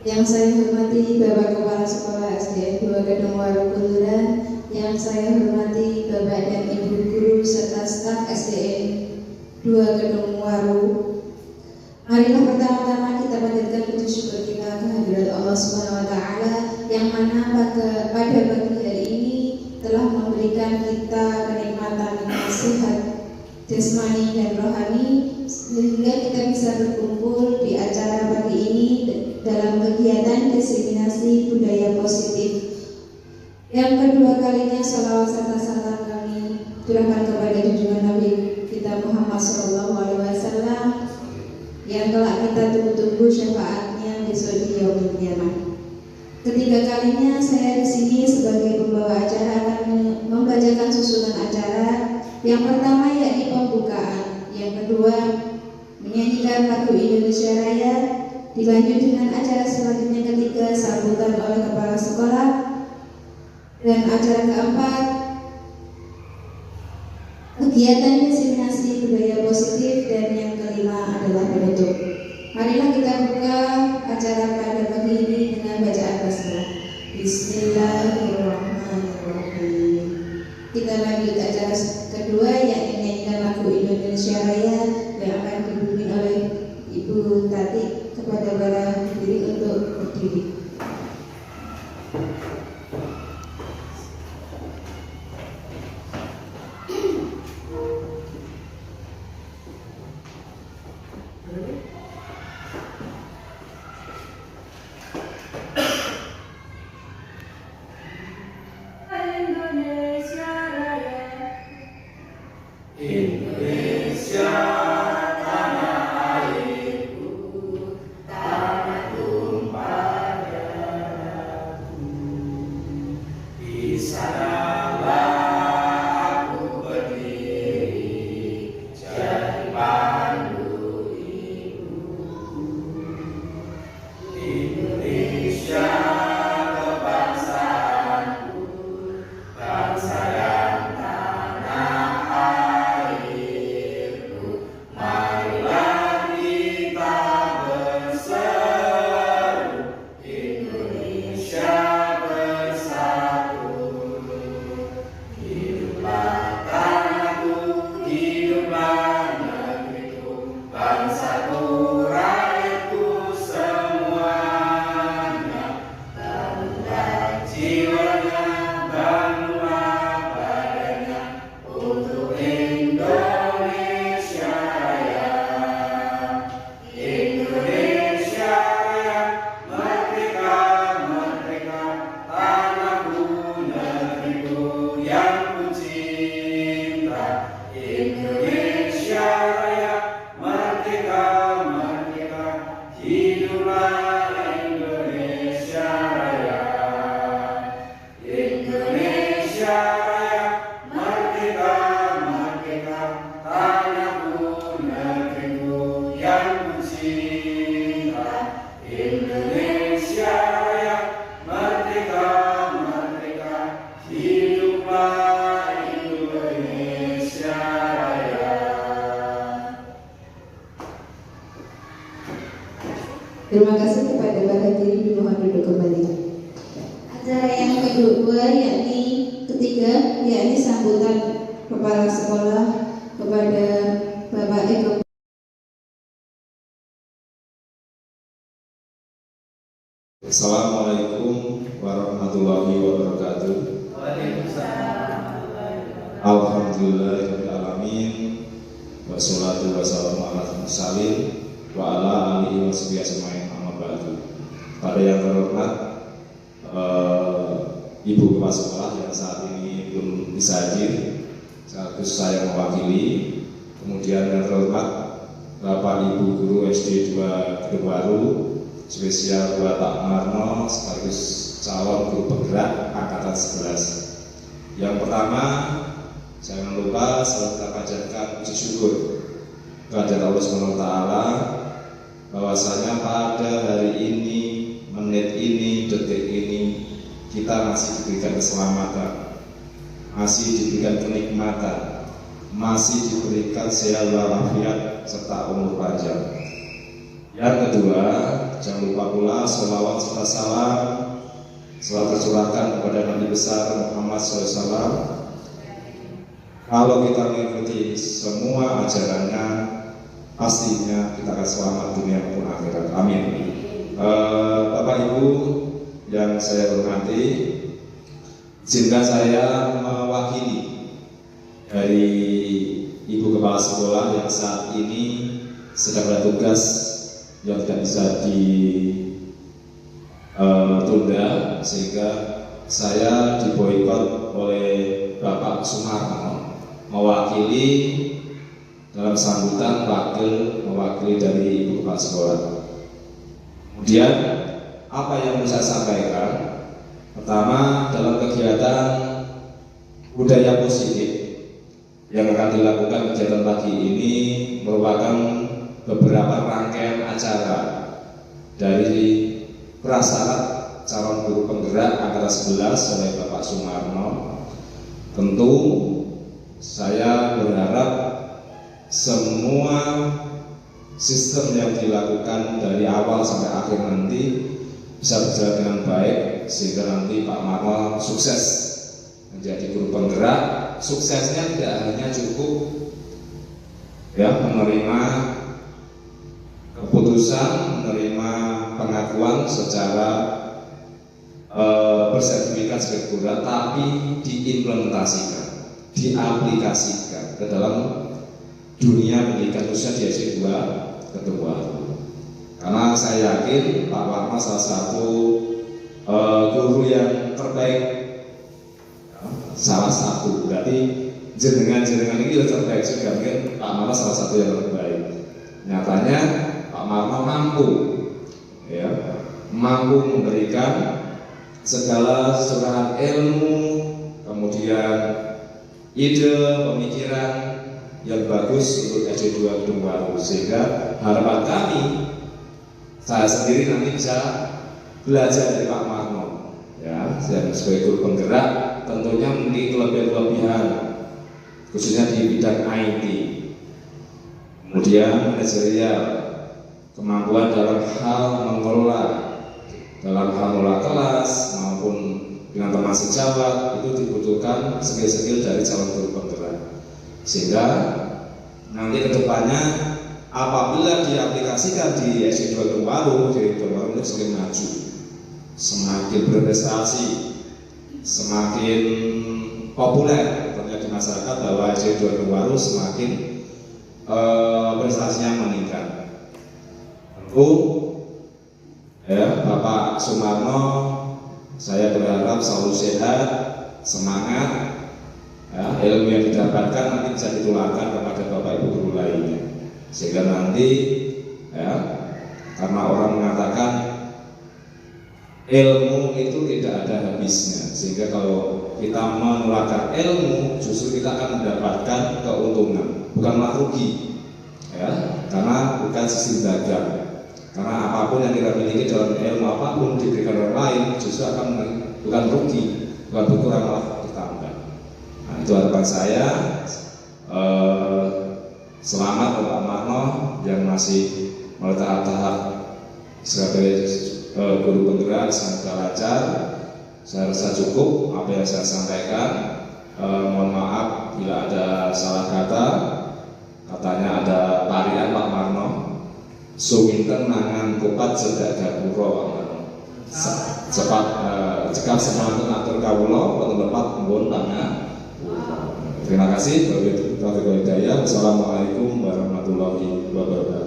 Yang saya hormati Bapak Kepala Sekolah SD 2 Gedung Waru Kelurahan, yang saya hormati Bapak dan Ibu Guru serta staf SDN 2 Gedung Waru. Marilah pertama-tama kita panjatkan puji syukur kita kehadirat Allah Subhanahu wa Ta'ala yang mana pada pagi hari ini telah memberikan kita kenikmatan sehat jasmani dan rohani sehingga kita bisa berkumpul di acara pagi ini dalam kegiatan diseminasi budaya positif. Yang kedua kalinya salawat serta salam kami curahkan kepada junjungan Nabi kita Muhammad SAW yang telah kita tunggu-tunggu syafaatnya besok di yaumil qiyamah. Ketiga kalinya saya di sini sebagai pembawa acara akan membacakan susunan acara. Yang pertama yakni pembukaan, yang kedua menyanyikan lagu Indonesia Raya, dilanjut dengan acara selanjutnya ketiga sambutan oleh kepala sekolah, dan acara keempat kegiatan diseminasi budaya positif, dan yang kelima adalah penutup. Marilah kita buka acara pada pagi ini dengan bacaan basmalah. Bismillahirrahmanirrahim. Kita lanjut acara kedua yakni menyanyikan lagu Indonesia Raya yang akan dipimpin oleh Ibu Tati. Kepada para hadirin untuk berdiri. Terima kasih kepada para hadirin, dimohon duduk kembali. Acara yang kedua yakni ketiga yakni sambutan kepala sekolah kepada Bapak Eko. Assalamualaikum warahmatullahi wabarakatuh. Alhamdulillahirabbil alamin. Wassalatu wassalamu ala mursalin wa ala alihi washabihi ajmain. Amma ba'du. Pada yang terhormat Ibu Kepala Sekolah yang saat ini belum bisa hadir, sekaligus saya mewakili. Kemudian yang terhormat Bapak Ibu Guru SD 2 Gedung Waru, spesial buat Pak Marno sekaligus calon guru penggerak angkatan 11. Yang pertama, jangan lupa selalu kita panjatkan puji syukur kepada Allah SWT bahwasanya pada hari ini, menit ini, detik ini kita masih diberikan keselamatan, masih diberikan kenikmatan, masih diberikan sehat walafiat serta umur panjang. Yang kedua, jangan lupa pula sholawat serta salam selalu tercurahkan kepada Nabi besar Muhammad SAW. Kalau kita mengikuti semua ajarannya, pastinya kita akan selamat dunia maupun akhirat. Amin. Bapak Ibu yang saya hormati, izinkan saya mewakili dari Ibu Kepala Sekolah yang saat ini sedang bertugas yang tidak bisa ditunda, sehingga saya diboikot oleh Bapak Sumarno mewakili dalam sambutan mewakili dari Ibu Kepala Sekolah. Kemudian apa yang bisa saya sampaikan? Pertama, dalam kegiatan budaya positif yang akan dilakukan kegiatan pagi ini merupakan beberapa rangkaian acara dari prasyarat calon guru penggerak angkatan 11 oleh Bapak Sumarno. Tentu saya berharap semua sistem yang dilakukan dari awal sampai akhir nanti bisa berjalan dengan baik, sehingga nanti Pak Marno sukses menjadi guru penggerak. Suksesnya tidak hanya cukup menerima keputusan, menerima pengakuan secara bersertifikat sebagai guru, tapi diimplementasikan, diaplikasikan ke dalam dunia pendidikan, khususnya di SD 2 Kedungwaru. Karena saya yakin Pak Warno salah satu guru yang terbaik, salah satu, berarti jenengan ini sudah terbaik juga, mungkin Pak Marno salah satu yang terbaik. Nyatanya Pak Marno mampu memberikan segala curahan ilmu, kemudian ide, pemikiran yang bagus untuk SD 2 Kedungwaru, sehingga harapan kami, saya sendiri nanti bisa belajar dari Pak Marno. Saya sebagai guru penggerak tentunya memiliki kelebihan-kelebihan, khususnya di bidang IT, kemudian manajerial, kemampuan dalam hal mengelola kelas maupun dengan teman sejawat, itu dibutuhkan skill-skill dari calon guru penggerak, sehingga nanti kedepannya apabila diaplikasikan di SD 2 Kedungwaru, itu semakin maju, semakin berprestasi, semakin populer ternyata di masyarakat, bahwa SD 2 Kedungwaru semakin prestasinya meningkat. Tentu Bapak Sumarno, saya berharap selalu sehat, semangat, ilmu yang didapatkan nanti bisa ditularkan kepada Bapak Ibu guru lainnya, sehingga nanti karena orang mengatakan ilmu itu tidak ada habisnya, sehingga kalau kita menularkan ilmu justru kita akan mendapatkan keuntungan, bukanlah rugi, karena bukan sistem dagang. Karena apapun yang kita miliki dalam ilmu apapun diberikan orang lain justru akan bukan rugi, bukan berkurang, malah bertambah. Nah, itu harapan saya. Selamat Pak Marno yang masih melalui tahap-tahap sebagai guru penggerak, sangat lancar. Saya rasa cukup apa yang saya sampaikan. Mohon maaf bila ada salah kata. Katanya ada parian Pak Marno, suwinten nangan kupat sedak gapura Pak Marno. Cepat cekap semangat atur kawula wonten lepat mbon tangan. Terima kasih. Wassalamualaikum warahmatullahi wabarakatuh.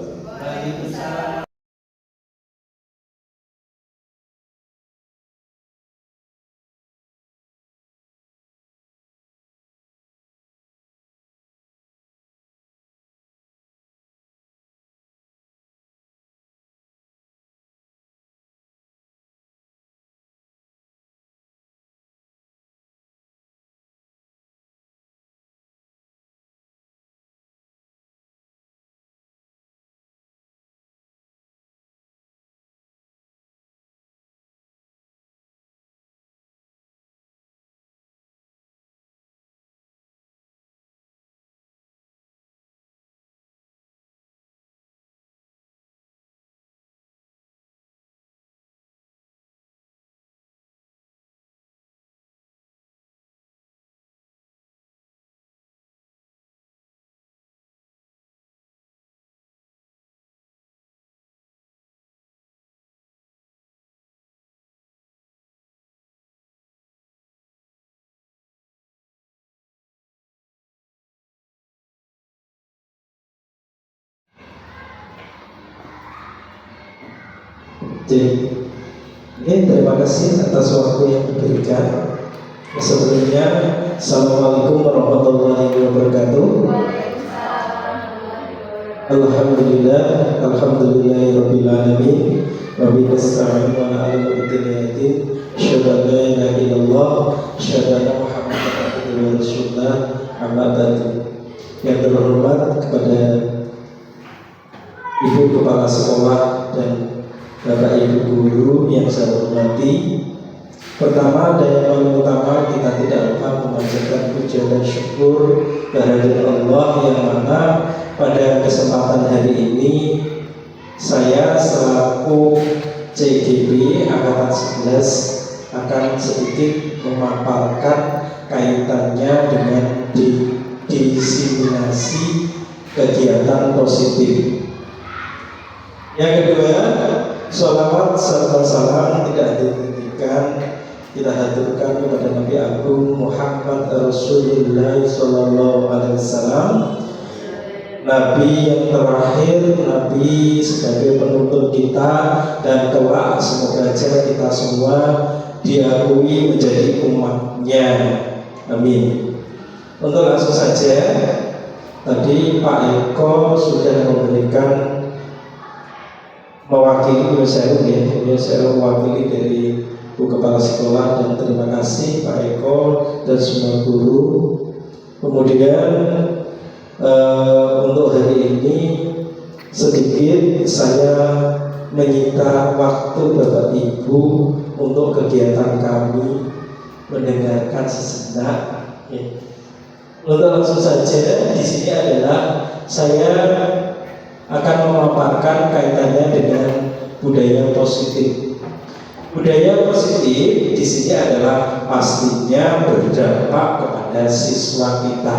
Jadi, terima kasih atas waktu yang diberikan. Sebelumnya, Assalamualaikum warahmatullahi wabarakatuh. Alhamdulillah, alhamdulillahirabbil alamin. Wa bihi nasta'inu ala al-umuri asyhadu an la ilaha illallah, asyhadu anna Muhammadan abduhu wa rasuluh. Amma ba'du. Yang terhormat kepada Ibu Kepala Sekolah dan Bapak Ibu Guru yang saya hormati. Pertama dan yang paling utama, kita tidak lupa memanjatkan puja dan syukur kehadirat Allah yang mana pada kesempatan hari ini saya selaku CGB Angkatan 11 akan sedikit memaparkan kaitannya dengan diseminasi kegiatan positif. Yang kedua, sholawat serta salam tidak dihentikan kita haturkan kepada Nabi Agung Muhammad Rasulullah Sallallahu Alaihi Wasallam, Nabi yang terakhir, Nabi sebagai penuntun kita, dan kelak semoga aja kita semua diakui menjadi umatnya. Amin. Untuk langsung saja, tadi Pak Eko sudah memberikan mewakili saya mewakili dari Bu Kepala Sekolah, dan terima kasih Pak Eko dan semua guru. Kemudian untuk hari ini sedikit saya menyita waktu Bapak Ibu untuk kegiatan kami mendengarkan sejenak. Untuk langsung saja, di sini adalah saya akan memaparkan kaitannya dengan budaya positif. Budaya positif di sini adalah pastinya berdampak kepada siswa kita.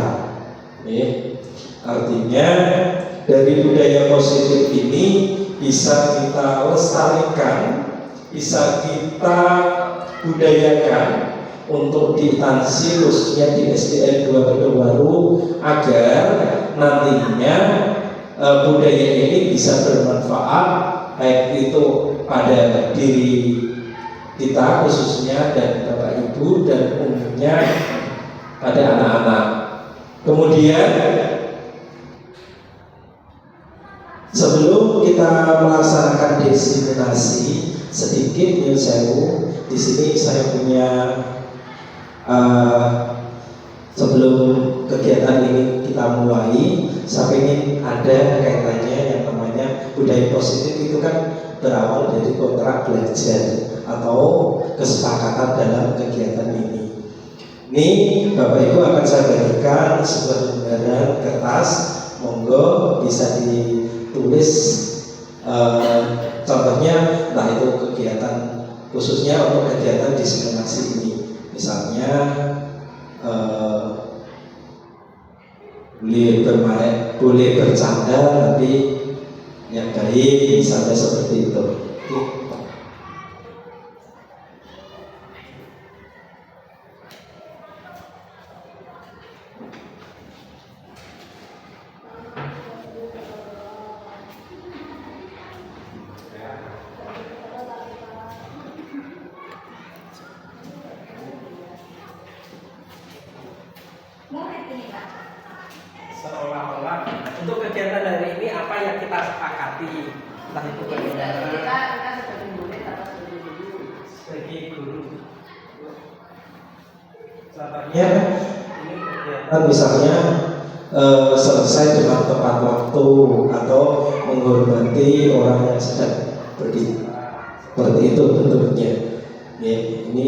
Artinya dari budaya positif ini bisa kita lestarikan, bisa kita budayakan untuk di instansi khususnya di SDN 2 Kedungwaru agar nantinya budaya ini bisa bermanfaat baik itu pada diri kita khususnya dan Bapak Ibu dan umumnya pada anak-anak. Kemudian sebelum kita melaksanakan diseminasi, sedikit nyun sewu, di sini saya punya sebelum kegiatan ini kita mulai, saya ingin ada kaitannya yang namanya budaya positif. Itu kan berawal dari kontrak belajar atau kesepakatan dalam kegiatan ini. Ini Bapak Ibu akan saya bagikan sebuah lembaran kertas, monggo bisa ditulis contohnya, entah itu kegiatan khususnya untuk kegiatan diseminasi ini. Misalnya boleh bermain, boleh bercanda tapi yang baik, misalnya seperti itu. Seolah-olah untuk kegiatan hari ini apa yang kita sepakati, entah itu bagaimana kita sebagai murid atau sebagai guru. Contohnya ini kegiatan misalnya selesai dengan tepat waktu atau menghormati orang yang sedang berdiri, seperti itu bentuknya. Ya, ini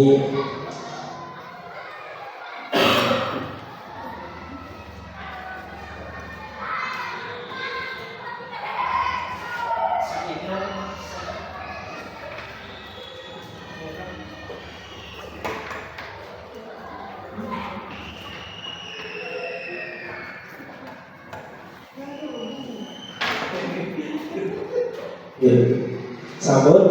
ya, sambut.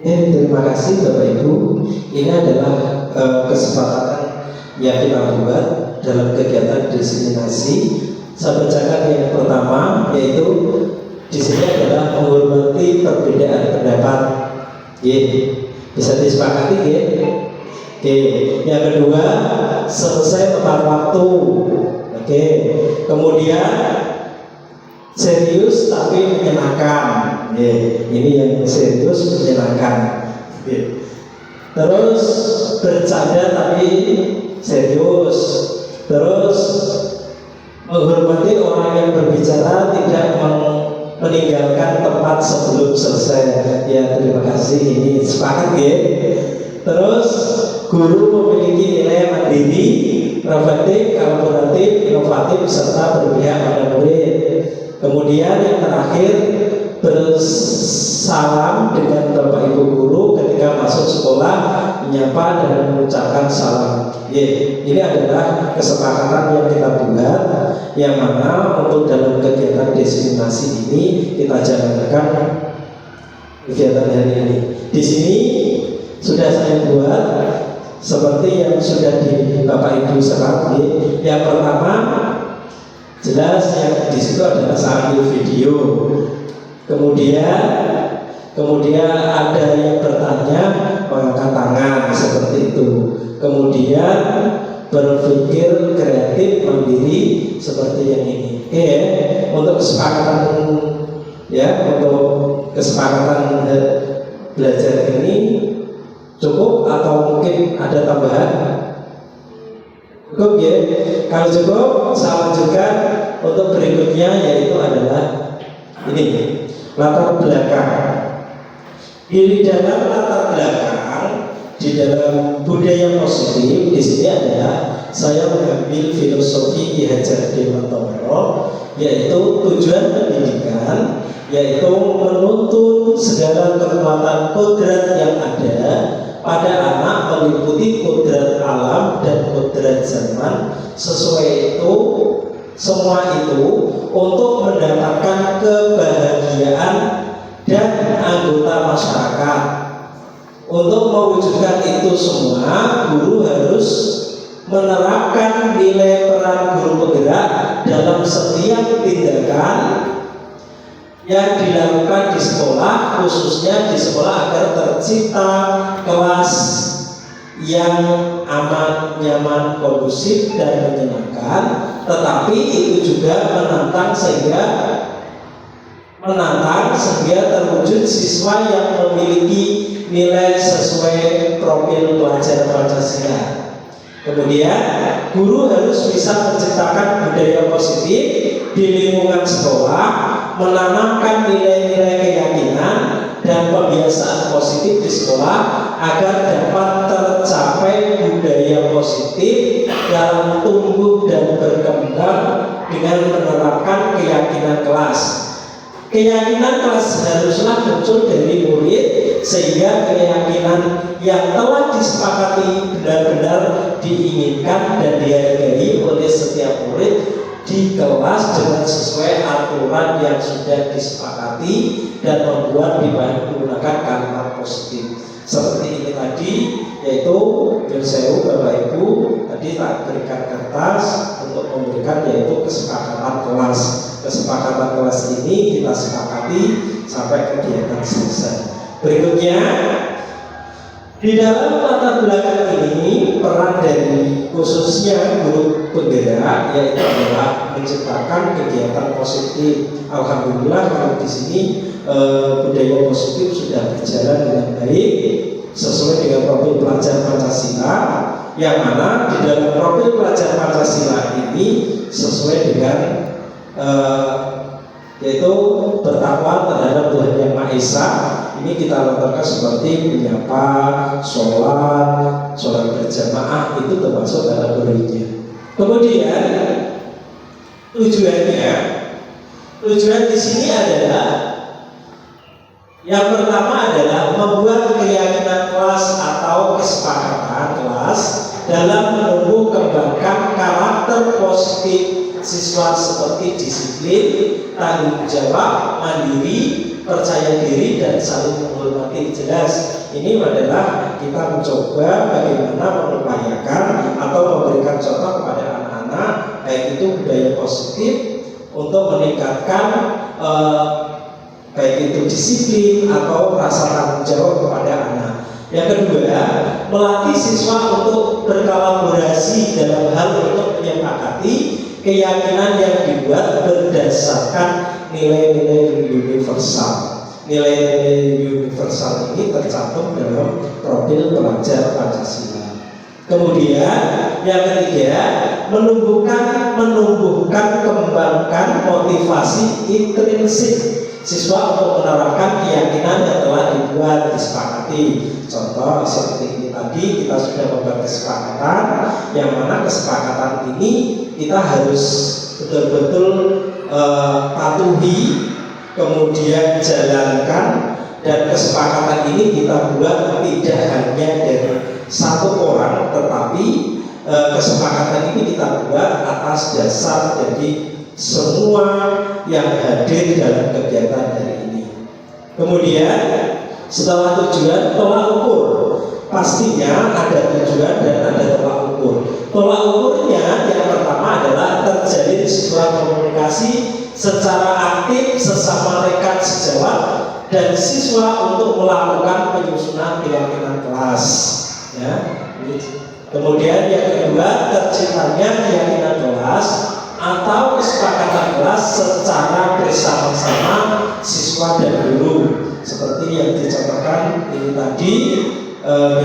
Terima kasih Bapak Ibu. Ini adalah kesepakatan yang kita buat dalam kegiatan diseminasi. Saya bacakan yang pertama, yaitu di sini adalah menghormati perbedaan pendapat. Bisa disepakati ya. Yang kedua, selesai tepat waktu. Kemudian serius tapi menyenangkan. Ini yang serius menyenangkan. Terus bercanda tapi serius. Terus menghormati orang yang berbicara, tidak meninggalkan tempat sebelum selesai. Ya, terima kasih. Ini sepakat ya. Terus guru memiliki nilai mandiri, reflektif, kolaboratif, inovatif, serta berpihak pada murid. Kemudian yang terakhir, bersalam dengan Bapak Ibu guru ketika masuk sekolah, menyapa dan mengucapkan salam. Ini adalah kesepakatan yang kita buat, yang mana untuk dalam kegiatan diseminasi ini kita jalankan kegiatan hari ini. Di sini sudah saya buat seperti yang sudah di Bapak Ibu serap. Yang pertama, jelas yang di situ adalah sambil video. Kemudian ada yang bertanya, mengangkat tangan seperti itu. Kemudian berpikir kreatif mandiri seperti yang ini. Untuk kesepakatan untuk kesepakatan belajar ini cukup atau mungkin ada tambahan? Cukup ya. Kalau cukup, saya lanjutkan untuk berikutnya, yaitu adalah ini, latar belakang. Di dalam latar belakang, di dalam budaya positif, di sini adalah saya mengambil filosofi Ki Hajar Dewantoro, yaitu tujuan pendidikan, yaitu menuntun segala kekuatan kodrat yang ada pada anak, meliputi kodrat alam dan kodrat zaman. Sesuai itu, semua itu untuk mendapatkan kebahagiaan dan anggota masyarakat. Untuk mewujudkan itu semua, guru harus menerapkan nilai peran guru penggerak dalam setiap tindakan yang dilakukan di sekolah, khususnya di sekolah, agar tercipta kelas yang aman, nyaman, kondusif dan menyenangkan. Tetapi itu juga menantang sehingga terwujud siswa yang memiliki nilai sesuai profil pelajar Pancasila. Kemudian guru harus bisa menciptakan budaya positif di lingkungan sekolah, menanamkan nilai-nilai keyakinan dan kebiasaan positif di sekolah agar dapat tercapai budaya positif dalam tumbuh dan berkembang dengan menerapkan keyakinan kelas. Keyakinan kelas haruslah muncul dari murid, sehingga keyakinan yang telah disepakati benar-benar diinginkan dan dihargai oleh setiap murid di kelas dengan sesuai aturan yang sudah disepakati dan membuat menggunakan kalimat positif. Seperti ini tadi, yaitu Bilsewu Bapak Ibu tadi tak berikan kertas untuk memberikan, yaitu kesepakatan kelas. Kesepakatan kelas ini kita sepakati sampai kegiatan selesai. Berikutnya, di dalam latar belakang ini, peran dari khususnya guru penggerak yaitu adalah menciptakan kegiatan positif. Alhamdulillah kalau di sini budaya positif sudah berjalan dengan baik sesuai dengan profil pelajar Pancasila, yang mana di dalam profil pelajar Pancasila ini sesuai dengan yaitu bertakwa terhadap Tuhan Yang Maha Esa. Ini kita latarkan seperti menyapa, sholat berjamaah, itu termasuk dalam muridnya. Kemudian tujuan di sini adalah yang pertama adalah membuat keyakinan kelas atau kesepakatan kelas dalam menumbuh kembangkan karakter positif siswa seperti disiplin, tanggung jawab, mandiri, percaya diri, dan saling menghormati. Jelas ini adalah kita mencoba bagaimana mengupayakan atau memberikan contoh kepada anak-anak, baik itu budaya positif untuk meningkatkan baik itu disiplin atau rasa tanggung jawab kepada anak. Yang kedua, melatih siswa untuk berkolaborasi dalam hal untuk menyepakati keyakinan yang dibuat berdasarkan nilai-nilai universal. Nilai-nilai universal ini tercantum dalam profil pelajar Pancasila. Kemudian yang ketiga, menumbuhkan kembangkan motivasi intrinsik siswa untuk menerapkan keyakinan yang telah dibuat disepakati. Contoh seperti ini tadi, kita sudah membuat kesepakatan, yang mana kesepakatan ini kita harus betul-betul patuhi, kemudian jalankan, dan kesepakatan ini kita buat tidak hanya dari satu orang, tetapi kesepakatan ini kita buat atas dasar jadi semua yang hadir dalam kegiatan hari ini. Kemudian setelah tujuan, tolak ukur. Pastinya ada tujuan dan ada tolak ukur. Tolak ukurnya yang pertama adalah terjalin sebuah komunikasi secara aktif sesama rekan sejawat dan siswa untuk melakukan penyusunan keyakinan kelas. Ya. Kemudian yang kedua, terciptanya keyakinan kelas atau kesepakatan kelas secara bersama-sama siswa dan guru, seperti yang dicontohkan ini tadi.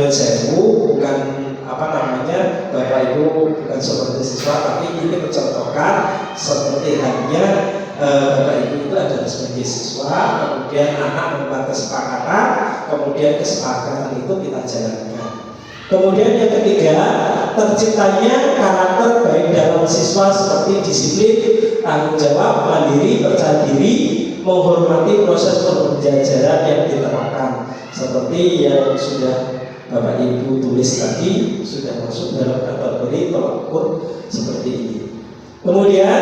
Sewu bukan Bapak Ibu bukan seperti siswa, tapi ini mencontohkan seperti halnya Bapak Ibu itu adalah sebagai siswa, kemudian anak membuat kesepakatan, kemudian kesepakatan itu kita jalankan. Kemudian yang ketiga, terciptanya karakter baik dalam siswa seperti disiplin, tanggung jawab, mandiri, percaya diri, menghormati proses pembelajaran yang diterapkan, seperti yang sudah Bapak Ibu tulis tadi, sudah masuk dalam kategori tolak ukur seperti ini. Kemudian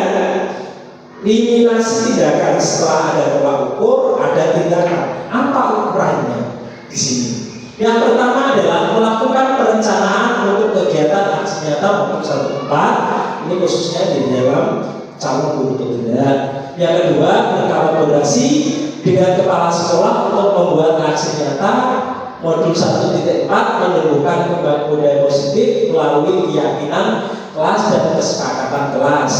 eliminasi tindakan. Setelah ada tolak ukur, ada tindakan. Apa ukurannya di sini? Yang pertama adalah melakukan perencanaan untuk kegiatan aksi nyata untuk 1/4. Ini khususnya di dalam calon guru pembinaan. Yang kedua, berkolaborasi dengan kepala sekolah untuk membuat aksi nyata modul 1.4 menumbuhkan kembang budaya positif melalui keyakinan kelas dan kesepakatan kelas.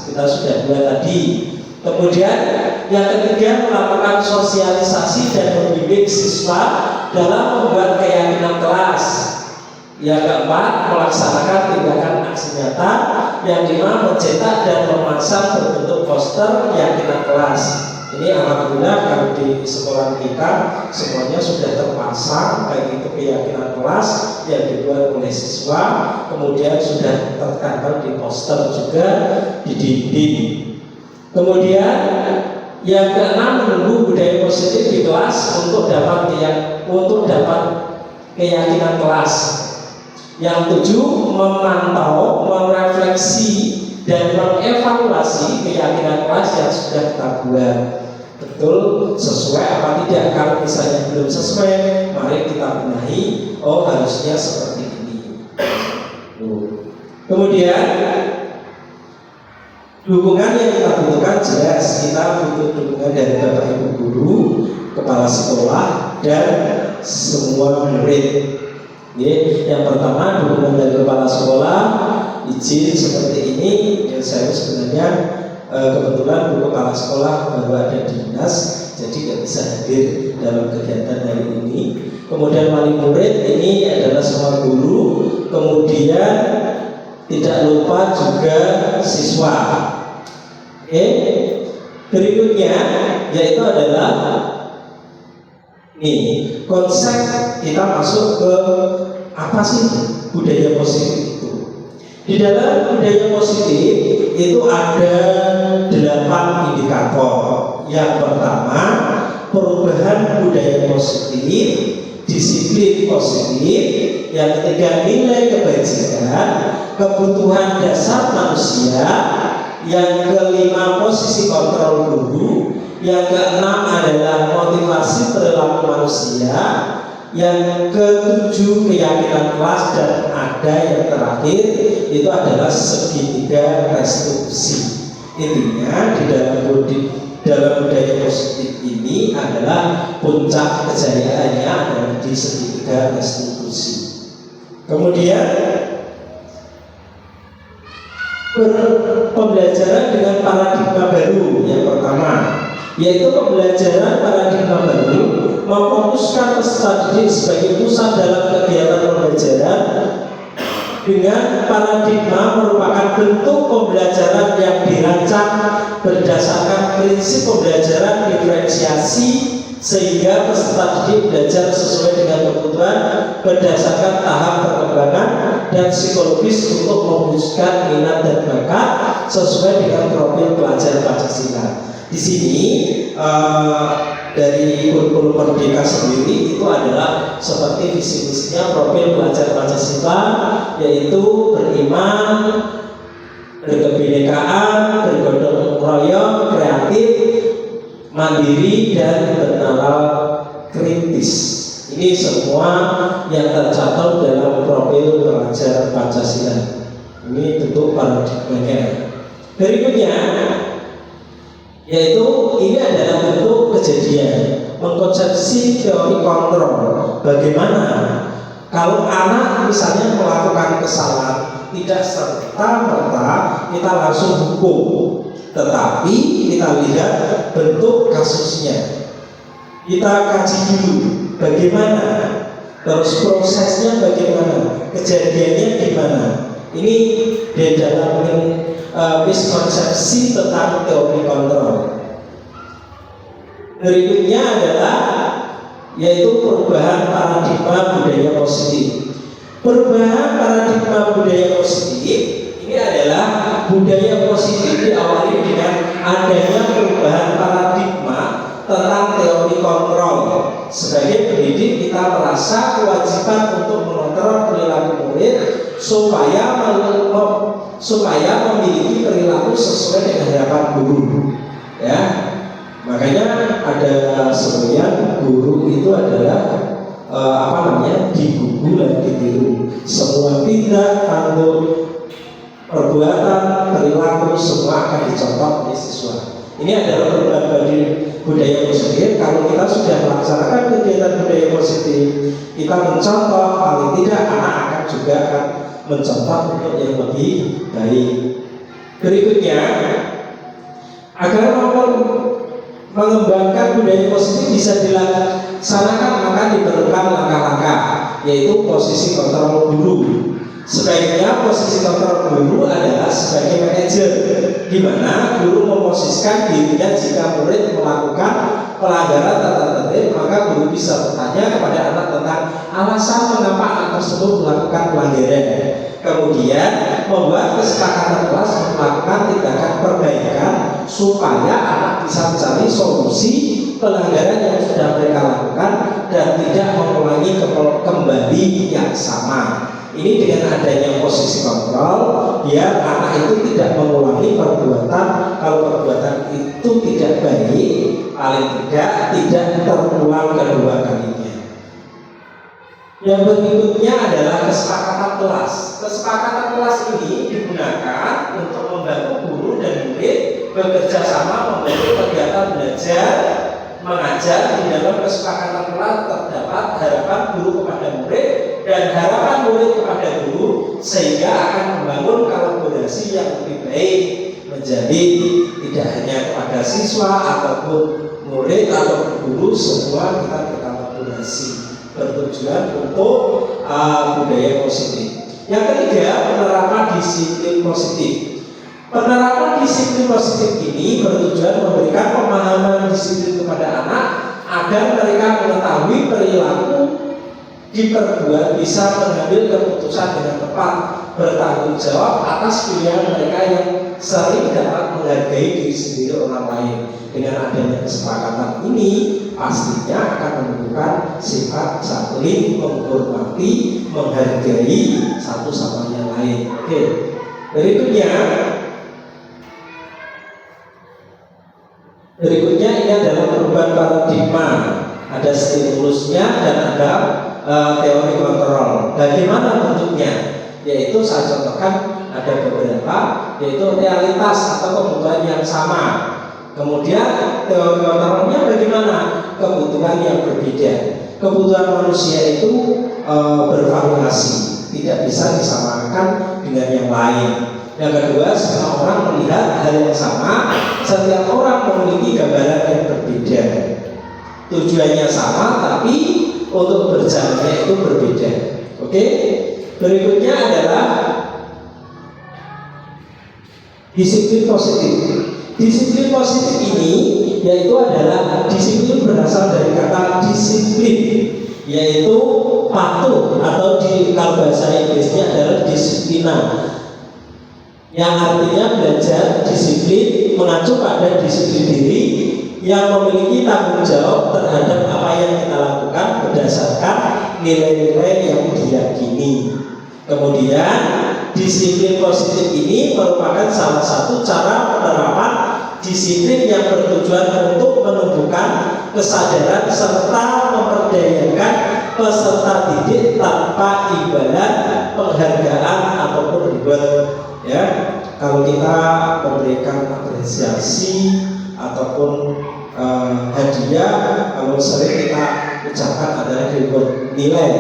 Kita sudah buat tadi. Kemudian yang ketiga, melakukan sosialisasi dan membimbing siswa dalam membuat keyakinan kelas. Yang keempat, melaksanakan tindakan aksi nyata. Yang kelima, mencetak dan memasang berbentuk poster keyakinan kelas. Ini alhamdulillah kalau di sekolah kita semuanya sudah terpasang, baik itu keyakinan kelas yang dibuat oleh siswa, kemudian sudah tertempel di poster juga di dinding. Kemudian yang keenam, menunggu budaya positif di kelas untuk dapat keyakinan kelas. Yang tujuh, memantau, merefleksi dan mengevaluasi keyakinan kelas yang sudah kita buat. Betul sesuai apa tidak? Kalau misalnya belum sesuai, mari kita benahi. Oh, harusnya seperti ini. Kemudian dukungan yang kita butuhkan jelas, kita butuh dukungan dari Bapak Ibu guru, kepala sekolah, dan semua murid. Yang pertama, dukungan dari kepala sekolah, izin seperti ini. Yang saya sebenarnya kebetulan Bu kepala sekolah baru ada dinas, jadi nggak bisa hadir dalam kegiatan hari ini. Kemudian wali murid ini adalah semua guru. Kemudian tidak lupa juga siswa. Berikutnya yaitu adalah konsep kita masuk ke apa sih budaya positif itu. Di dalam budaya positif itu ada 8 indikator. Yang pertama, perubahan budaya positif, disiplin positif. Yang ketiga, nilai kebajikan, kebutuhan dasar manusia. Yang kelima, posisi kontrol guru. Yang keenam adalah motivasi perilaku manusia. Yang ketujuh keyakinan kelas, dan ada yang terakhir itu adalah segitiga restitusi. Intinya di dalam budaya positif ini adalah puncak kejayaannya adalah di segitiga restitusi. Kemudian pembelajaran dengan paradigma baru yang pertama, yaitu pembelajaran paradigma baru memfokuskan peserta didik sebagai pusat dalam kegiatan pembelajaran dengan paradigma merupakan bentuk pembelajaran yang dirancang berdasarkan prinsip pembelajaran diferensiasi sehingga peserta didik belajar sesuai dengan kebutuhan berdasarkan tahap perkembangan dan psikologis untuk mewujudkan minat dan bakat sesuai dengan profil pelajar Pancasila. Di sini dari kurikulum Merdeka sendiri itu adalah seperti visi misinya profil pelajar Pancasila, yaitu beriman, berkebinekaan, bergotong royong, kreatif, mandiri, dan bernalar kritis. Ini semua yang tercatat dalam profil pelajar Pancasila. Ini bentuk paradigmanya. Berikutnya, yaitu ini adalah bentuk kejadian mengkonsepsi teori kontrol. Bagaimana kalau anak misalnya melakukan kesalahan, tidak serta-merta kita langsung hukum, tetapi kita lihat bentuk kasusnya, kita kaji dulu bagaimana, terus prosesnya bagaimana, kejadiannya gimana. Ini di dalam miskonsepsi tentang teori kontrol. Berikutnya adalah yaitu perubahan paradigma budaya positif. Perubahan paradigma budaya positif ini adalah budaya positif diawali dengan adanya perubahan paradigma tentang teori kontrol. Sebagai pendidik kita merasa kewajiban untuk mengontrol perilaku murid supaya memiliki perilaku sesuai dengan harapan guru. Ya, makanya ada sebenarnya guru itu adalah digugu dan ditiru. Semua tindak, tanduk, perbuatan, perilaku semua akan dicontoh oleh siswa. Ini adalah perubahan budaya positif. Kalau kita sudah melaksanakan kegiatan budaya positif, kita mencontoh, paling tidak anak akan juga akan mencontoh untuk yang lebih baik. Berikutnya, agar mengembangkan budaya positif bisa dilaksanakan, maka diperlukan langkah-langkah, yaitu posisi kontrol guru. Sebaiknya posisi kontrol guru adalah sebagai manajer, di mana guru memposisikan dirinya jika murid melakukan pelanggaran tata tertib, maka guru bisa bertanya kepada anak tentang alasan mengapa anak tersebut melakukan pelanggaran. Kemudian membuat kesepakatan kelas melakukan tindakan perbaikan supaya anak bisa mencari solusi pelanggaran yang sudah mereka lakukan dan tidak mengulangi kembali yang sama. Ini dengan adanya posisi kontrol, biar anak itu tidak mengulangi perbuatan. Kalau perbuatan itu tidak baik, paling tidak terulang kedua kalinya. Yang berikutnya adalah kesepakatan kelas. Kesepakatan kelas ini digunakan untuk membantu guru dan murid bekerja sama membantu kegiatan belajar mengajar. Di dalam kesepakatan kelas terdapat harapan guru kepada murid dan harapan murid kepada guru, sehingga akan membangun kolaborasi yang lebih baik menjadi tidak hanya kepada siswa ataupun murid atau guru, semua kita berkolaborasi bertujuan untuk budaya positif. Yang ketiga, penerapan disiplin positif. Penerapan disiplin positif ini bertujuan memberikan pemahaman disiplin kepada anak agar mereka mengetahui perilaku diperbuat, bisa mengambil keputusan dengan tepat, bertanggung jawab atas pilihan mereka yang sering dapat menghargai diri sendiri orang lain. Dengan adanya kesepakatan ini pastinya akan menunjukkan sifat saling menghormati, menghargai satu sama yang lain. Oke. Berikutnya ini dan ada teori kontrol. Bagaimana bentuknya? Yaitu saya contohkan ada beberapa, yaitu realitas atau kebutuhan yang sama. Kemudian teori kontrolnya bagaimana? Kebutuhan yang berbeda. Kebutuhan manusia itu bervariasi, tidak bisa disamakan dengan yang lain. Yang kedua, semua orang melihat hal yang sama, setiap orang memiliki gambaran yang berbeda. Tujuannya sama, tapi untuk berjalannya itu berbeda. Oke? Berikutnya adalah disiplin positif. Disiplin positif ini yaitu adalah disiplin berasal dari kata disiplin, yaitu patuh atau kalau bahasa Inggrisnya adalah disiplina, yang artinya belajar disiplin mengacu pada disiplin diri yang memiliki tanggung jawab terhadap apa yang kita lakukan berdasarkan nilai-nilai yang diyakini. Kemudian disiplin positif ini merupakan salah satu cara penerapan disiplin yang bertujuan untuk menumbuhkan kesadaran serta memperdayakan peserta didik tanpa imbalan, penghargaan ataupun reward. Ya, kalau kita memberikan apresiasi ataupun hadiah, kalau sering kita ucapkan adalah reward, nilai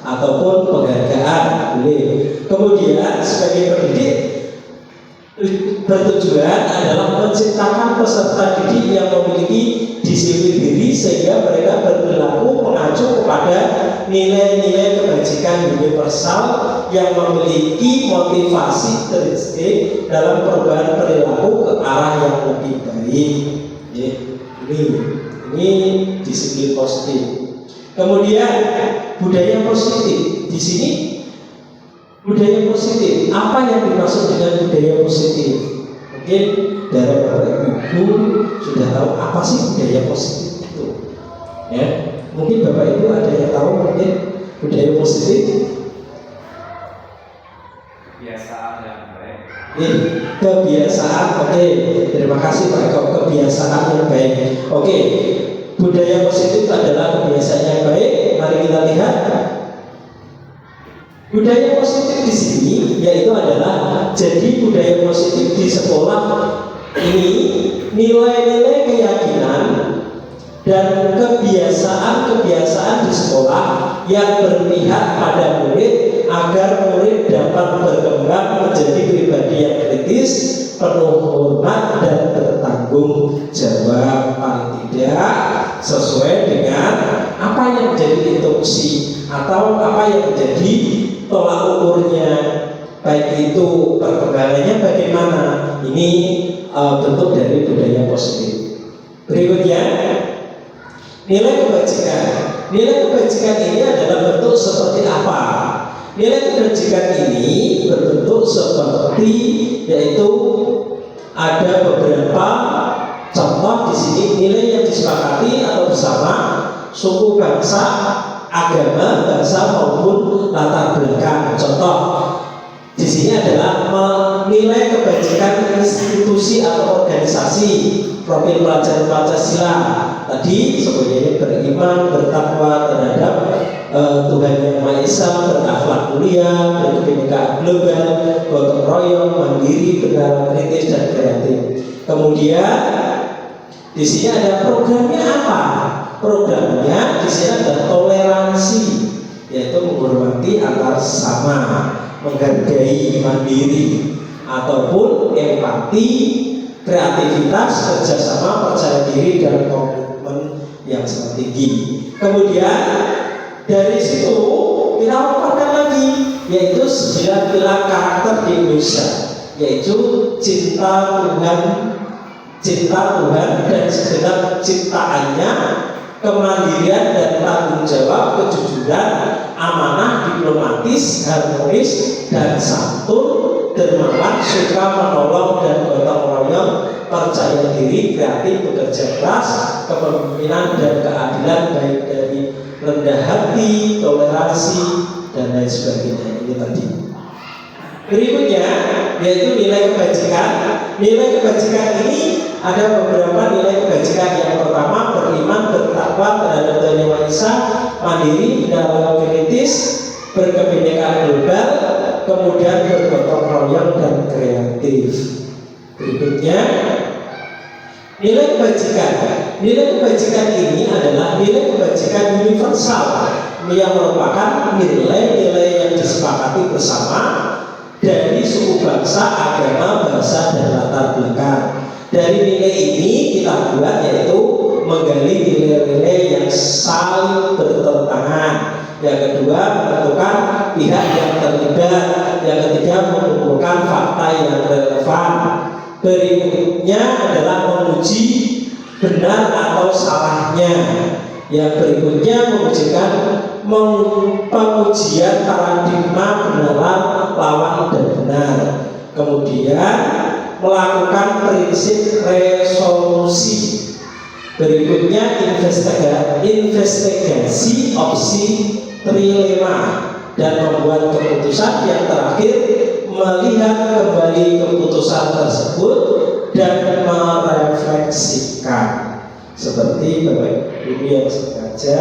ataupun penghargaan boleh. Kemudian sebagai pendidik bertujuan adalah menciptakan peserta didik yang memiliki disiplin diri sehingga mereka berperilaku mengacu kepada nilai-nilai kebajikan universal yang memiliki motivasi intrinsik dalam perubahan perilaku ke arah yang lebih baik. Ini disiplin positif. Kemudian budaya positif. Di sini budaya positif, apa yang dimaksud dengan budaya positif? Mungkin dari Bapak Ibu sudah tahu apa sih budaya positif itu. Ya, mungkin Bapak Ibu ada yang tahu mungkin budaya positif? Kebiasaan yang baik. Kebiasaan, oke. Terima kasih Pak Eko. Kebiasaan yang baik. Oke, budaya positif adalah kebiasaan yang baik. Mari kita lihat. Budaya positif di sini yaitu adalah jadi budaya positif di sekolah ini nilai-nilai keyakinan dan kebiasaan-kebiasaan di sekolah yang berpihak pada murid agar murid dapat berkembang menjadi pribadi yang kritis, penuh hormat dan bertanggung jawab, paling tidak sesuai dengan apa yang menjadi instruksi atau apa yang menjadi tolak ukurnya, baik itu perkembangannya bagaimana. Ini bentuk dari budaya positif. Berikutnya, nilai kebajikan. Nilai kebajikan ini adalah bentuk seperti apa? Nilai kebajikan ini berbentuk seperti, yaitu ada beberapa contoh di sini nilai yang disepakati atau bersama suku, bangsa, agama, bahasa maupun latar belakang. Contoh di sini adalah menilai kebajikan institusi atau organisasi, profil pelajar Pancasila. Tadi sebenarnya beriman, bertakwa terhadap Tuhan Yang Maha Esa, berakhlak mulia, berkebinekaan global, gotong royong, mandiri, bernalar kritis dan kreatif. Kemudian di sini ada programnya apa? Programnya di sini ada toleransi, yaitu menghormati antar sesama, menghargai, mandiri, ataupun empati, kreativitas, kerjasama, percaya diri dan komitmen yang sangat tinggi. Kemudian dari situ kita lompat lagi, yaitu 9 pilar karakter di Indonesia, yaitu cinta Tuhan dan segenap ciptaannya, kemandirian dan tanggung jawab, kejujuran, amanah, diplomatis, harmonis dan santun, dermawan, suka menolong dan gotong royong, percaya diri, kreatif, bekerja keras, kepemimpinan dan keadilan, baik dari rendah hati, toleransi dan lain sebagainya. Ini tadi. Berikutnya yaitu nilai kebajikan. Nilai kebajikan ini ada beberapa nilai kebajikan. Yang pertama, beriman, bertakwa terhadap Tuhan Yang Maha Esa, mandiri, dalam kritis, berkebinekaan global, kemudian bergotong royong dan kreatif. Berikutnya, nilai kebajikan. Nilai kebajikan ini adalah nilai kebajikan universal yang merupakan nilai-nilai yang disepakati bersama dari suku bangsa, agama, bahasa, dan latar belakang. Dari nilai ini kita buat yaitu menggali nilai-nilai yang saling bertentangan. Yang kedua, menentukan pihak yang terlibat. Yang ketiga, mengumpulkan fakta yang relevan. Berikutnya adalah menguji benar atau salahnya. Yang berikutnya mengujikan pengujian paradigma kebenaran lawan dan benar. Kemudian melakukan prinsip resolusi. Berikutnya investigasi opsi trilema dan membuat keputusan. Yang terakhir melihat kembali keputusan tersebut dan merefleksikan. Seperti Bapak Ibu yang sengaja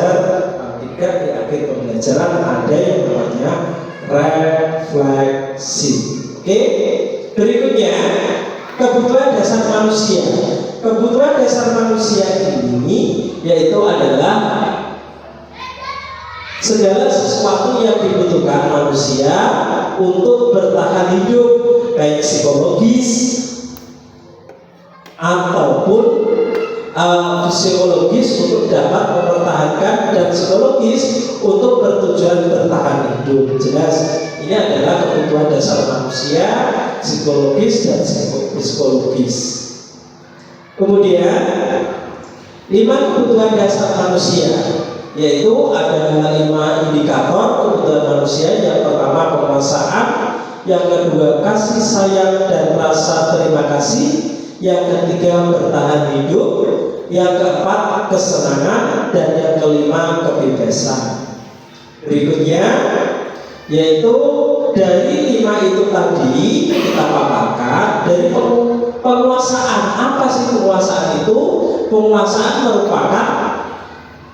ketika di akhir pembelajaran ada yang namanya refleksi. Oke, berikutnya kebutuhan dasar manusia. Kebutuhan dasar manusia ini yaitu adalah segala sesuatu yang dibutuhkan manusia untuk bertahan hidup, baik psikologis ataupun fisiologis untuk dapat mempertahankan, dan psikologis untuk bertujuan bertahan hidup. Jelas ini adalah kebutuhan dasar manusia, psikologis dan psikologis. Kemudian 5 kebutuhan dasar manusia, yaitu ada 5 indikator kebutuhan manusia. Yang pertama penguasaan, yang kedua kasih sayang dan rasa terima kasih, yang ketiga bertahan hidup, yang keempat kesenangan, dan yang kelima kebebasan. Berikutnya yaitu dari 5 itu tadi kita paparkan dari penguasaan. Apa sih penguasaan itu? Penguasaan merupakan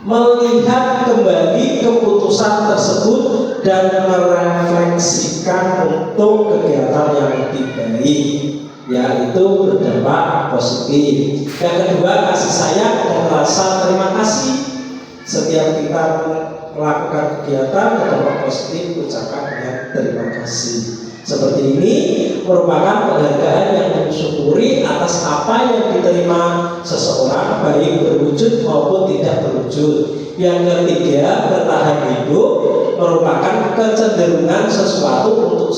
melihat kembali keputusan tersebut dan merefleksikan untuk kegiatan yang lebih baik, yaitu berdampak positif. Yang kedua kasih sayang dan rasa terima kasih. Setiap kita melakukan kegiatan berdampak positif, ucapkan dengan terima kasih. Seperti ini merupakan penghargaan yang mensyukuri atas apa yang diterima seseorang, baik berwujud maupun tidak berwujud. Yang ketiga, bertahan hidup merupakan kecenderungan sesuatu untuk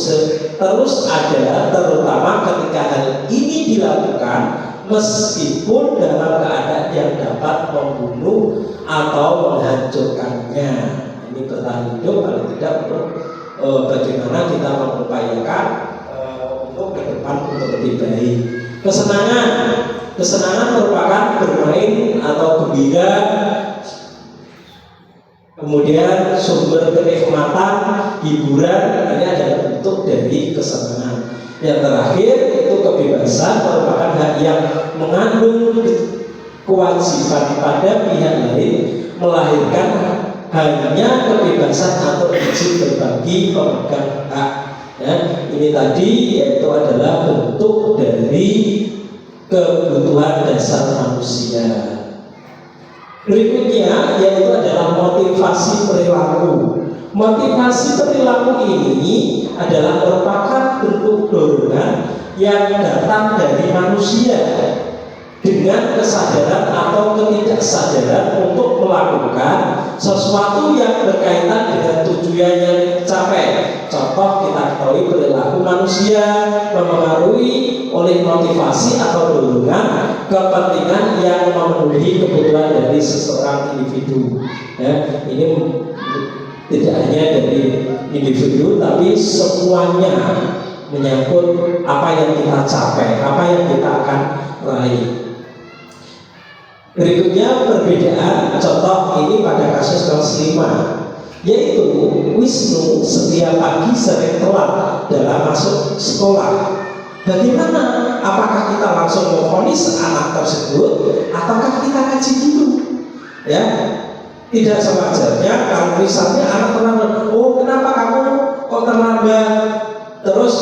terus ada, terutama ketika hal ini dilakukan meskipun dalam keadaan yang dapat membunuh atau menghancurkannya. Ini bertahan hidup paling tidak untuk bagaimana kita mengupayakan untuk ke depan untuk lebih baik. Kesenangan merupakan bermain atau gembira. Kemudian sumber kenikmatan, hiburan, ini adalah bentuk dari kesenangan. Yang terakhir itu kebebasan, merupakan hak yang mengandung kewajiban pada pihak lain, melahirkan hanya kebebasan atau izin berbagi pemegang hak. Ya, ini tadi yaitu adalah bentuk dari kebutuhan dasar manusia. Berikutnya yaitu adalah motivasi perilaku. Motivasi perilaku ini adalah merupakan bentuk dorongan yang datang dari manusia dengan kesadaran atau ketidaksadaran untuk melakukan sesuatu yang berkaitan dengan tujuan yang dicapai. Contoh, kita ketahui perilaku manusia memengaruhi oleh motivasi atau dorongan kepentingan yang memenuhi kebutuhan dari seseorang individu. Ya, ini tidak hanya dari individu, tapi semuanya menyangkut apa yang kita capai, apa yang kita akan raih. Berikutnya perbedaan contoh ini pada kasus kelas 5, yaitu Wisnu setiap pagi sering telat dalam masuk sekolah. Bagaimana? Apakah kita langsung memvonis anak tersebut ataukah kita kaji dulu? Ya, tidak sewajarnya kalau misalnya anak terlambat. Oh, kenapa kamu kok terlambat? Terus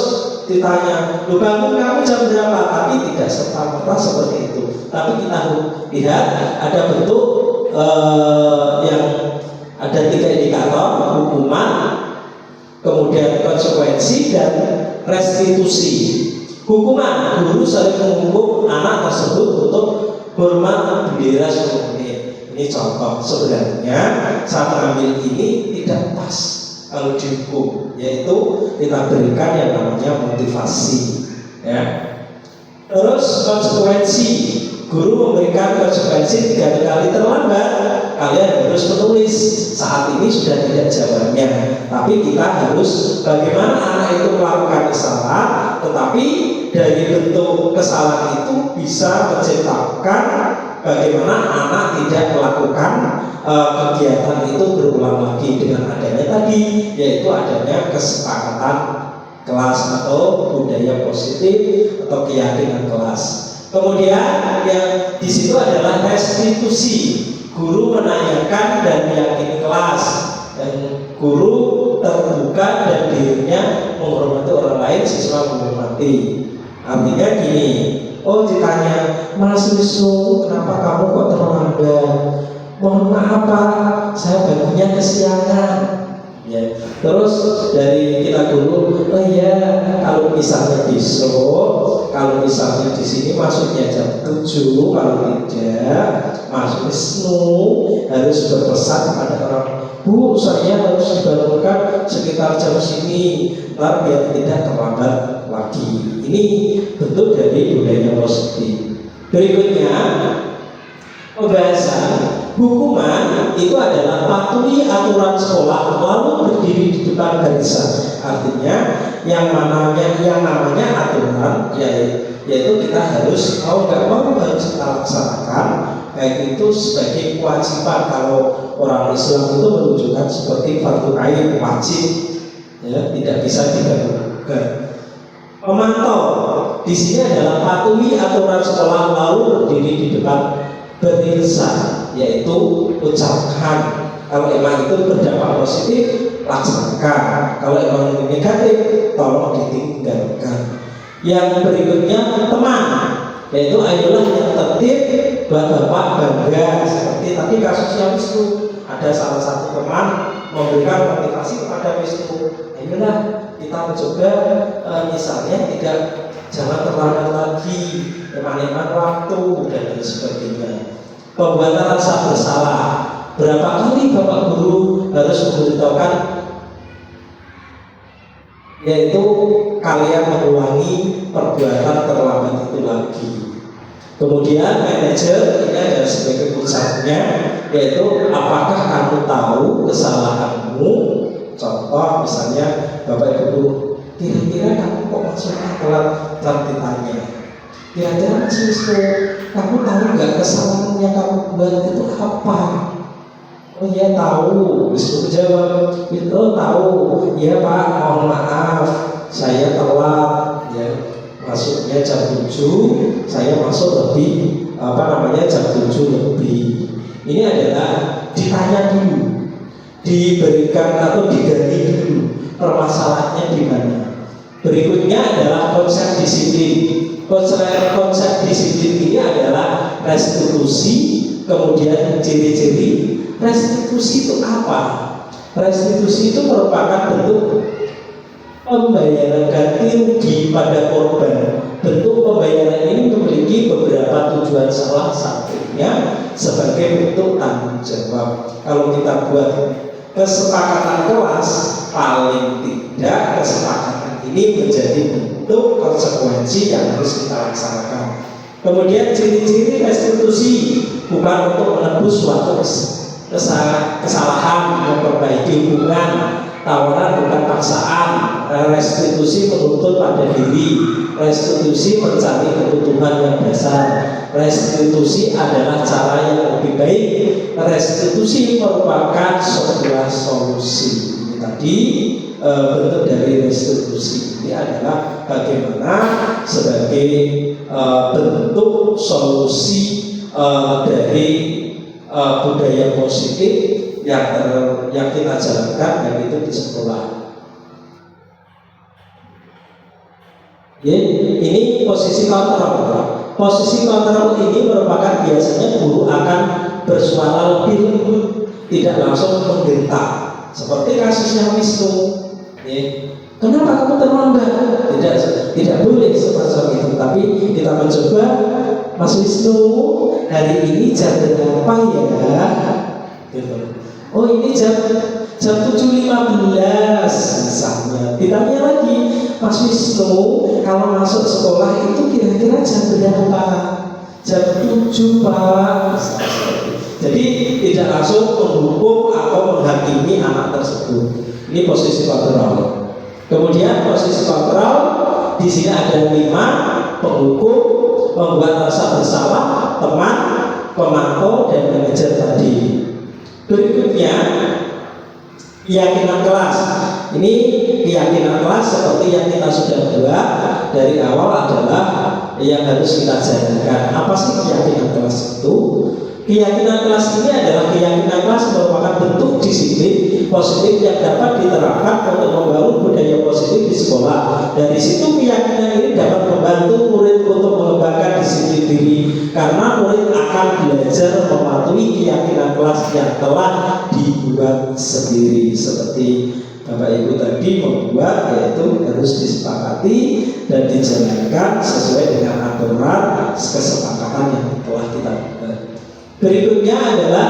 ditanya, lu bangun kamu jam berapa? Tapi tidak serta-merta seperti itu. Tapi kita lihat ada bentuk yang ada 3 indikator: hukuman, kemudian konsekuensi, dan restitusi. Hukuman, guru sering menghukum anak tersebut untuk hormat bendera 10 menit. Ini contoh. Sebenarnya saya mengambil ini tidak pas kalau dihukum, yaitu kita berikan yang namanya motivasi, ya. Terus konsekuensi, guru memberikan konsekuensi 3 kali terlambat, kalian harus menulis. Saat ini sudah tidak jawabannya, tapi kita harus bagaimana anak itu melakukan kesalahan, tetapi dari bentuk kesalahan itu bisa menciptakan bagaimana anak tidak melakukan kegiatan itu berulang lagi dengan adanya tadi, yaitu adanya kesepakatan kelas atau budaya positif atau keyakinan kelas. Kemudian yang di situ adalah restitusi. Guru menanyakan dan meyakini kelas, dan guru terbuka dan dirinya menghormati orang lain, siswa menghormati. Artinya gini, oh ditanya, Mas Wisnu, kenapa kamu kok terlambat? Mohon maaf Pak, saya bangunnya kesiangan. Ya. Terus dari kita dulu, oh iya, kalau misalnya besok, kalau misalnya di sini masuknya jam 7, kalau tidak, Mas Wisnu harus berpesan kepada orang, Bu, saya harus dibangunkan sekitar jam sini, ntar biar tidak terlambat lagi. Ini bentuk dari budaya positif. Berikutnya, pembahasan. Hukuman itu adalah patuhi aturan sekolah lalu berdiri di depan barisan. Artinya yang namanya aturan, yaitu kita harus mau nggak mau harus kita laksanakan, baik itu sebagai kewajiban. Kalau orang Islam itu menunjukkan seperti fardu ain, wajib, ya, tidak bisa digabungkan. Memantau di sini adalah patuhi aturan sekolah lalu berdiri di depan barisan, yaitu ucapkan. Kalau emang itu berdampak positif, laksanakan. Kalau emang negatif, tolong ditinggalkan. Yang berikutnya teman, yaitu ayolah yang tertib, buat bapak bangga. Seperti tadi kasusnya Wisnu, ada salah satu teman memberikan motivasi kepada Wisnu, ayolah kita mencoba misalnya jangan terlambat lagi, eman-eman waktu, dan lain sebagainya. Pembuatan rasa bersalah, berapa kali Bapak Guru harus memberitahukan, yaitu kalian mengulangi perbuatan terlambat itu lagi. Kemudian manajer, ini ada sebagai pusatnya, yaitu apakah kamu tahu kesalahanmu? Contoh misalnya Bapak Ibu, kira-kira kamu kok masuknya telat, ditanya, kira-kira Mas Wisnu, kamu tahu nggak kesalahan yang kamu buat itu apa? Oh iya tahu. Wisnu jawab, itu tahu. Iya Pak, mohon maaf, saya telat, ya, masuknya jam 7, saya masuk lebih jam 7 lebih. Ini adalah ditanya dulu, diberikan atau digali dulu permasalahannya di mana. Berikutnya adalah konsep disiplin. Konsep disiplin ini adalah restitusi, kemudian ciri-ciri. Restitusi itu apa? Restitusi itu merupakan bentuk pembayaran ganti rugi pada korban. Bentuk pembayaran ini memiliki beberapa tujuan, salah satunya sebagai bentuk tanggung jawab. Kalau kita buat kesepakatan kelas, paling tidak kesepakatan ini menjadi bentuk konsekuensi yang harus kita laksanakan. Kemudian ciri-ciri restitusi bukan untuk menebus suatu kesalahan, memperbaiki hubungan, tawaran bukan paksaan. Restitusi menuntut pada diri, restitusi mencari kebutuhan yang dasar, restitusi adalah cara yang lebih baik, restitusi merupakan sebuah solusi. Ini tadi bentuk dari restitusi ini adalah bagaimana sebagai bentuk solusi dari budaya positif yang kita jalankan yaitu di sekolah. Ya, ini posisi kontrol. Posisi kontrol ini merupakan biasanya guru akan bersuara lebih lembut, tidak langsung menggentak. Seperti kasusnya Wisnu. Ya. Kenapa kamu terlambat? Tidak boleh semacam itu. Tapi kita mencoba, Mas Wisnu, hari ini jam berapa ya? Gitu. Oh ini jam 7.15 misalnya. Ditanya lagi, Mas Wisnu, kalau masuk sekolah itu kira-kira jam berapa? Jam 7 Pak. Jadi tidak langsung menghukum atau menghakimi anak tersebut. Ini posisi kontrol. Kemudian posisi kontrol di sini ada 5: penghukum, membuat rasa bersalah, teman, pemantau, dan manajer tadi. Berikutnya keyakinan kelas. Ini keyakinan kelas seperti yang kita sudah buat dari awal adalah yang harus kita jalankan. Apa sih keyakinan kelas itu? Keyakinan kelas ini adalah keyakinan kelas merupakan bentuk disiplin positif yang dapat diterapkan untuk membangun budaya positif di sekolah. Dari situ keyakinan ini dapat membantu murid untuk mengembangkan disiplin diri, karena murid akan belajar mematuhi keyakinan kelas yang telah dibuat sendiri. Seperti Bapak Ibu tadi membuat, yaitu harus disepakati dan dijalankan sesuai dengan aturan kesepakatan yang telah kita buat. Berikutnya adalah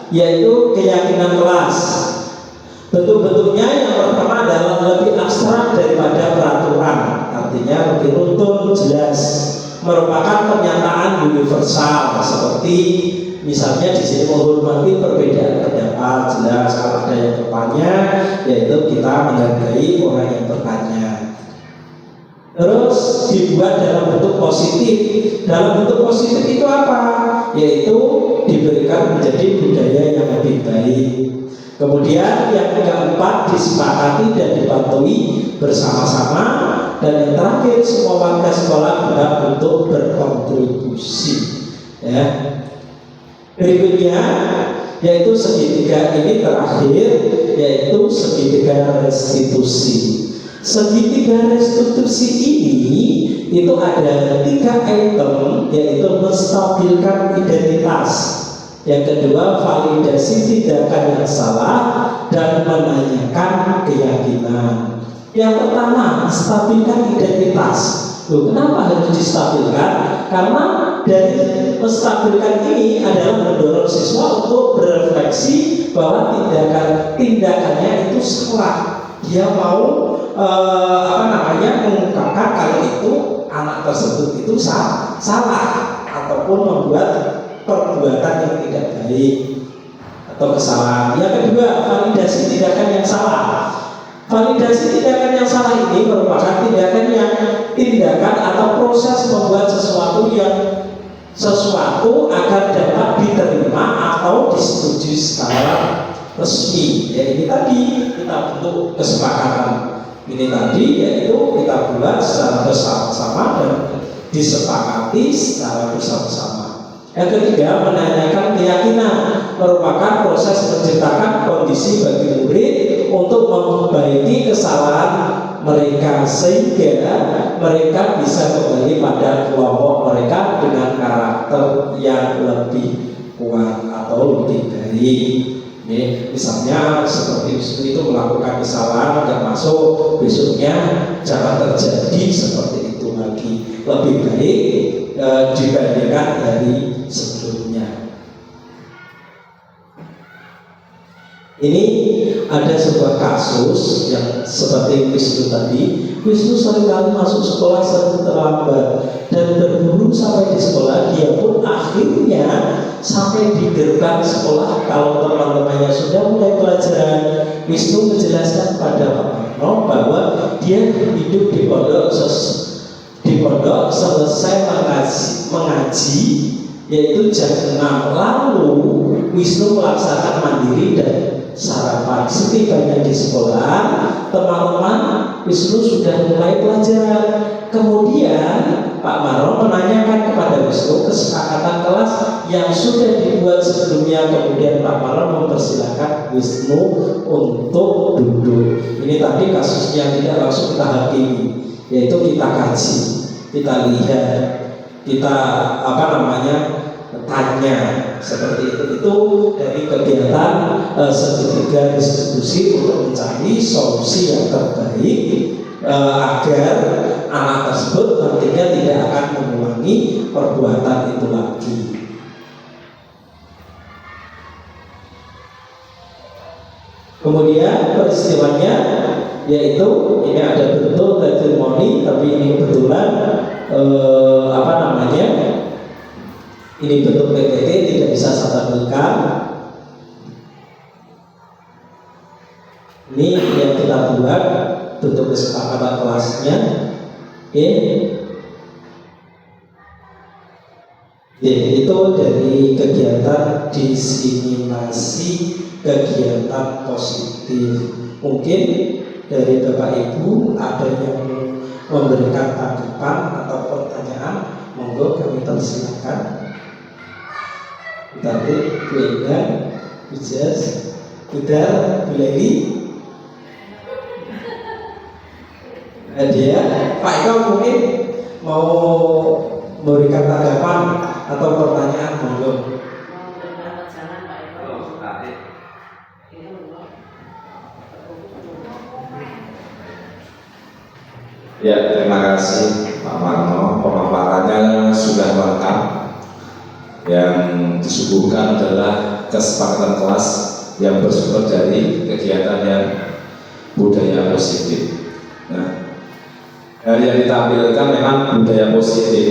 yaitu keyakinan kelas. Bentuk-bentuknya yang pertama adalah lebih abstrak daripada peraturan, artinya lebih runtun, jelas, merupakan pernyataan universal seperti misalnya di sini menghormati perbedaan pendapat, jelas. Kalau ada yang bertanya, yaitu kita menghargai orang yang bertanya. Terus dibuat dalam bentuk positif. Dalam bentuk positif itu apa? Yaitu diberikan menjadi budaya yang lebih baik. Kemudian yang keempat, disepakati dan dipatuhi bersama-sama. Dan yang terakhir, semua warga sekolah berhak untuk berkontribusi. Ya. Berikutnya yaitu segitiga ini terakhir, yaitu segitiga restitusi. Segitiga restitusi ini itu ada 3 item, yaitu menstabilkan identitas, yang kedua validasi tindakan yang salah, dan menanyakan keyakinan. Yang pertama, stabilkan identitas. Loh, kenapa harus distabilkan? Karena dari menstabilkan ini adalah mendorong siswa untuk berefleksi bahwa tindakannya itu salah. Dia mau mengungkapkan kalau itu anak tersebut itu salah ataupun membuat perbuatan yang tidak baik atau kesalahan. Yang kedua, validasi tindakan yang salah. Validasi tindakan yang salah ini merupakan tindakan atau proses membuat sesuatu agar dapat diterima atau disetujui secara resmi. Ya, ini tadi kita bentuk kesepakatan. Ini tadi yaitu kita buat secara bersama-sama dan disepakati secara bersama-sama. Yang ketiga, menanyakan keyakinan merupakan proses menciptakan kondisi bagi murid untuk memperbaiki kesalahan mereka sehingga mereka bisa kembali pada kelompok mereka dengan karakter yang lebih kuat atau lebih baik. Misalnya seperti itu melakukan kesalahan dan masuk, besoknya jangan terjadi seperti itu lagi, lebih baik dibandingkan dari sebelumnya. Ini ada sebuah kasus yang seperti Wisnu tadi. Wisnu seringkali masuk sekolah sering terlambat dan berburu sampai di sekolah. Dia pun akhirnya sampai di gerbang sekolah. Kalau teman-temannya sudah mulai pelajaran, Wisnu menjelaskan pada Pak Marno bahwa dia hidup di pondok selesai mengaji yaitu jam 6. Lalu Wisnu melaksanakan mandiri dan sarapan. Setibanya di sekolah, teman-teman Wisnu sudah mulai pelajaran. Kemudian Pak Maron menanyakan kepada Wisnu kesepakatan kelas yang sudah dibuat sebelumnya. Kemudian Pak Maron mempersilahkan Wisnu untuk duduk. Ini tadi kasusnya tidak langsung kita hakimi, yaitu kita kaji, kita lihat, kita tanya seperti itu dari kegiatan segitiga diskusi untuk mencari solusi yang terbaik agar anak tersebut nantinya tidak akan mengulangi perbuatan itu lagi. Kemudian peristiwanya yaitu ini ada bentuk testimoni, tapi ini kebetulan ini bentuk PPT tidak bisa saya tampilkan. Ini yang kita buat bentuk kesepakatan kelasnya. Itu dari kegiatan diseminasi kegiatan positif. Mungkin dari Bapak Ibu ada yang memberikan tanggapan atau pertanyaan, monggo kami persilakan. Tadi Bu Indah, Bu Jas, Budar, Bu Leli, dia, Pak Eko mungkin mau memberikan tanggapan atau pertanyaan, monggo. Ya, terima kasih Pak Marno. Pemaparannya sudah lengkap. Yang disuguhkan adalah kesepakatan kelas yang bersumber dari kegiatan yang budaya positif. Nah, dari yang ditampilkan memang budaya positif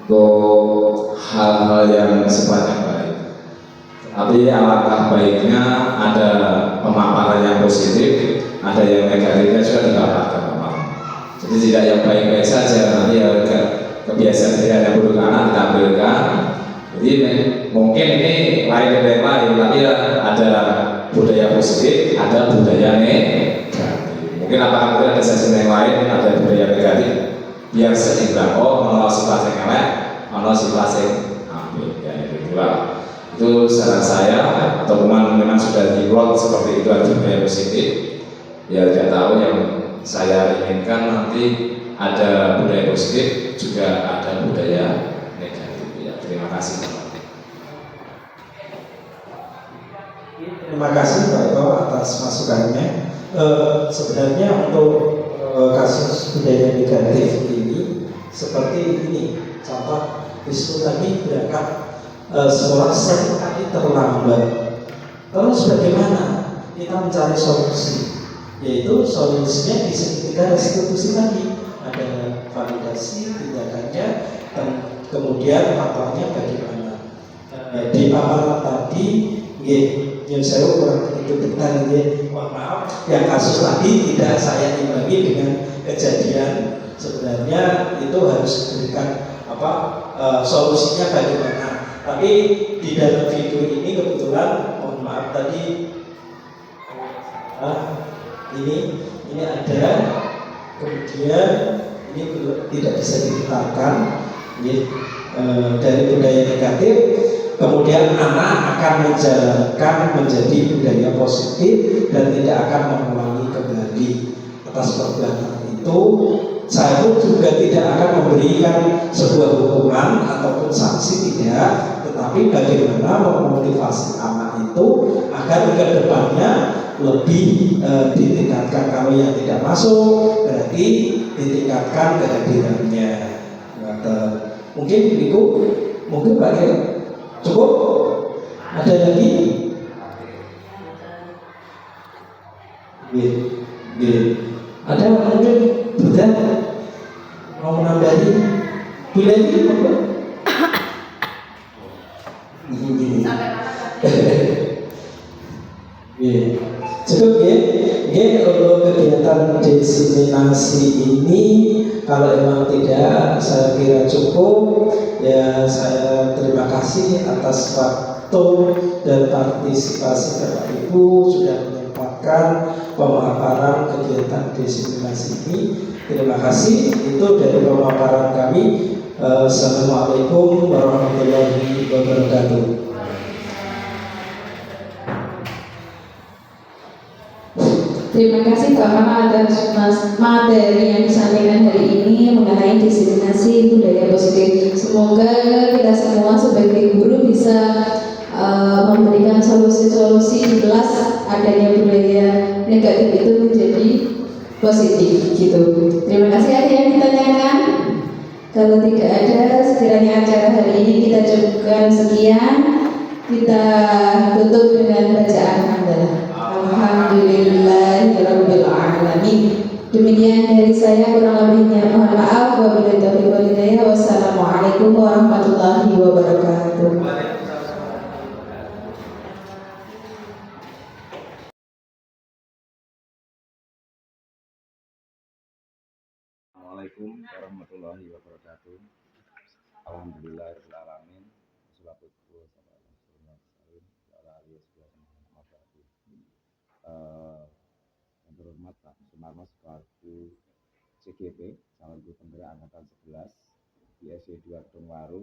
untuk hal-hal yang sifatnya baik. Tapi alangkah baiknya ada pemaparan yang positif, ada yang negatifnya juga dipaparkan. Jadi tidak yang baik-baik saja, nanti ya kebiasaan tidak yang buruk anak ditampilkan. Jadi mungkin ini lain dari yang lain, tapi ada budaya positif, ada budaya negatif. Mungkin apakah ada sesi yang lain, ada budaya negatif, biar seimbang. Oh, menolak sifat yang elek, menolak sifat yang ambil. Ya itulah. Itu saran saya, atau memang sudah dibuat seperti itu ada budaya positif. Ya tidak tahu yang saya inginkan nanti ada budaya positif juga ada budaya negatif. Ya, terima kasih. Terima kasih Pak Eko atas masukannya. Sebenarnya untuk kasus budaya negatif ini seperti ini, contoh Wisnu tadi berangkat sekolah sekali terlambat. Terus bagaimana kita mencari solusi? Yaitu solusinya di segitiga restitusi tadi, ada validasi tindakannya dan kemudian fatwanya bagaimana. Di paparan tadi yang saya kurang begitu detail, mohon maaf, yang kasus tadi tidak saya imbangi dengan kejadian. Sebenarnya itu harus diberikan solusinya bagaimana. Tapi di dalam video ini kebetulan, mohon maaf tadi ini ada, kemudian ini tidak bisa diputarkan dari budaya negatif, kemudian anak akan menjalankan menjadi budaya positif dan tidak akan mengulangi kembali atas perbuatan itu. Saya pun juga tidak akan memberikan sebuah hukuman ataupun sanksi, tidak, tetapi bagaimana memotivasi anak itu agar ke depannya lebih ditingkatkan. Kalau yang tidak masuk berarti ditingkatkan kehadirannya. Mungkin itu, mungkin Pak Eko cukup. Ada lagi? Ada mungkin Buddha mau menambahi? Boleh ini? Cukup ya, untuk kegiatan diseminasi ini kalau memang tidak, saya kira cukup. Ya, saya terima kasih atas waktu dan partisipasi Bapak Ibu sudah menyempatkan pemaparan kegiatan diseminasi ini. Terima kasih. Itu dari pemaparan kami. Assalamualaikum warahmatullahi wabarakatuh. Terima kasih Pak Mama atas materi yang disampaikan hari ini mengenai diseminasi budaya positif. Semoga kita semua sebagai guru bisa memberikan solusi-solusi di kelas adanya budaya negatif itu menjadi positif gitu. Terima kasih. Ada yang ditanyakan? Kalau tidak ada, sekiranya acara hari ini kita cukupkan sekian. Kita tutup dengan bacaan hamdalah. Alhamdulillahirabbil alamin. Demikian dari saya, kurang lebihnya mohon maaf. Wabillahi taufiq wal hidayah. Wassalamualaikum warahmatullahi wabarakatuh. Assalamualaikum warahmatullahi wabarakatuh. Alhamdulillahirabbil alamin. Yang terhormat Pak Sumarno selaku CGP, calon guru penggerak angkatan 11 di SD 2 Kedungwaru.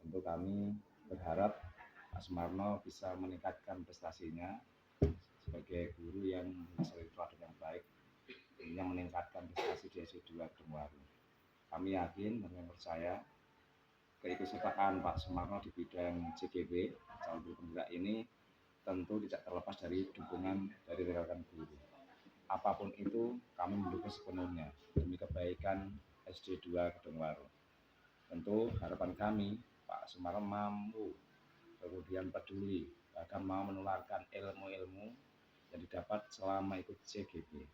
Tentu kami berharap Pak Sumarno bisa meningkatkan prestasinya sebagai guru yang menyelesaikan teladan yang baik, yang meningkatkan prestasi di SD 2 Kedungwaru. Kami yakin dan percaya keikutsertaan Pak Sumarno di bidang CGP, calon guru penggerak ini tentu tidak terlepas dari dukungan dari rekan-rekan guru. Apapun itu, kami mendukung sepenuhnya demi kebaikan SD 2 Kedungwaru. Tentu harapan kami, Pak Sumarno mampu, kemudian peduli, bahkan mau menularkan ilmu-ilmu yang didapat selama ikut CGP.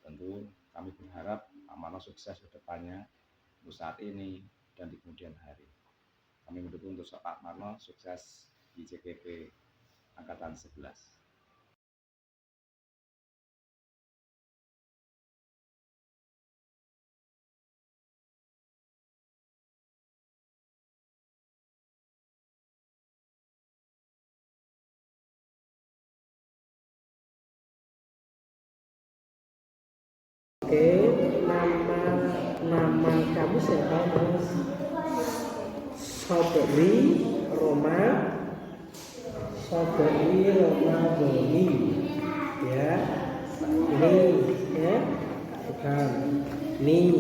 Tentu kami berharap Pak Marno sukses ke depannya untuk saat ini dan di kemudian hari. Kami mendukung untuk Pak Marno sukses di CGP Angkatan 11. Oke, nama kamu siapa, Mas? Saudari Roma Doni, ya. Ini ya, bukan. Nih,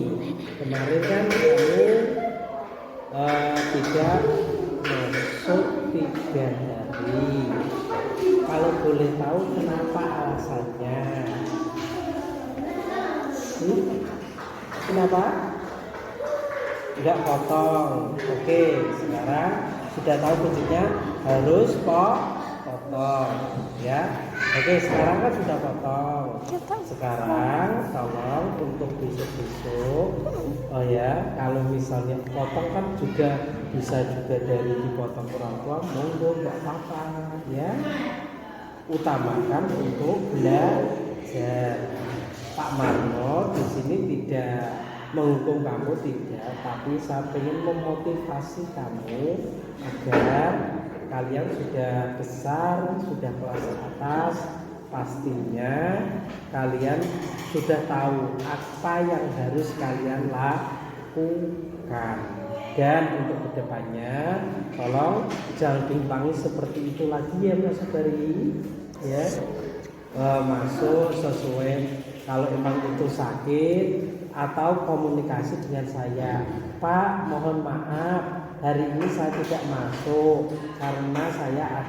kemarin kan kamu tidak masuk 3 hari. Kalau boleh tahu kenapa alasannya? Kenapa? Enggak potong. Oke, sekarang sudah tahu kuncinya, harus potong, ya. Oke, sekarang kan sudah potong. Sekarang tolong untuk besok-besok, oh ya, kalau misalnya potong kan juga bisa juga dari dipotong orang tua, monggo enggak apa-apa, ya. Utamakan untuk belajar. Pak Marno di sini tidak menghukum kamu, tidak, tapi saya ingin memotivasi kamu agar kalian sudah besar, sudah kelas atas, pastinya kalian sudah tahu apa yang harus kalian lakukan. Dan untuk kedepannya, tolong jangan timpangi seperti itu lagi ya Mas Saudari, ya. Masuk sesuai. Kalau emang itu sakit atau komunikasi dengan saya, Pak, mohon maaf hari ini saya tidak masuk karena saya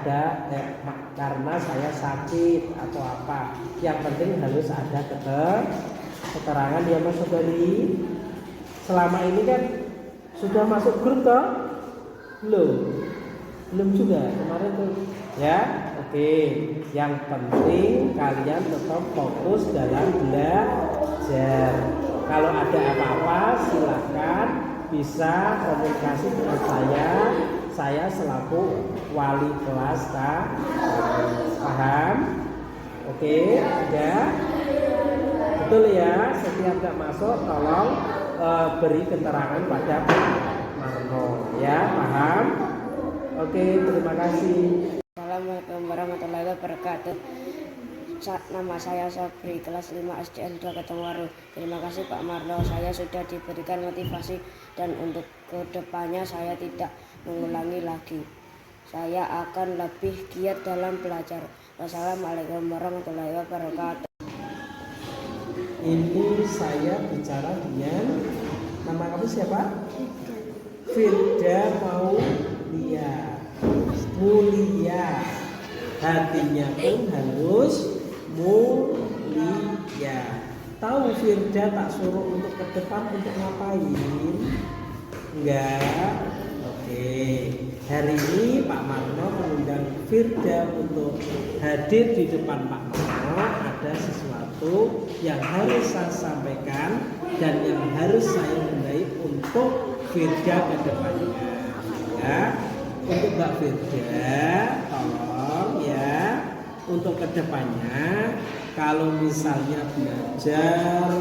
karena saya sakit atau apa. Yang penting harus ada keterangan ya Mas Saudari. Selama ini kan sudah masuk grup toh? Belum juga kemarin tuh, ya. Oke, yang penting kalian tetap fokus dalam belajar. Kalau ada apa-apa silakan bisa komunikasi dengan saya selaku wali kelas, paham? Oke, udah? Betul ya, setiap tak masuk tolong beri keterangan pada Pak Marno, ya, paham? Oke, terima kasih. Assalamualaikum warahmatullahi wabarakatuh. Nama saya Sabri, kelas 5 SDN 2 Kedungwaru. Terima kasih Pak Marlo, saya sudah diberikan motivasi dan untuk kedepannya saya tidak mengulangi lagi. Saya akan lebih giat dalam belajar. Wassalamualaikum warahmatullahi wabarakatuh. Ini saya bicara dengan nama kamu siapa? Firda Mulia. Hatinya pun harus mulia. Tahu Firda tak suruh untuk ke depan untuk ngapain? Enggak. Oke. Hari ini Pak Marno mengundang Firda untuk hadir di depan Pak Marno. Ada sesuatu yang harus saya sampaikan dan yang harus saya undai untuk Firda ke depannya. Ya. Untuk Mbak Firda, tolong ya, untuk kedepannya kalau misalnya belajar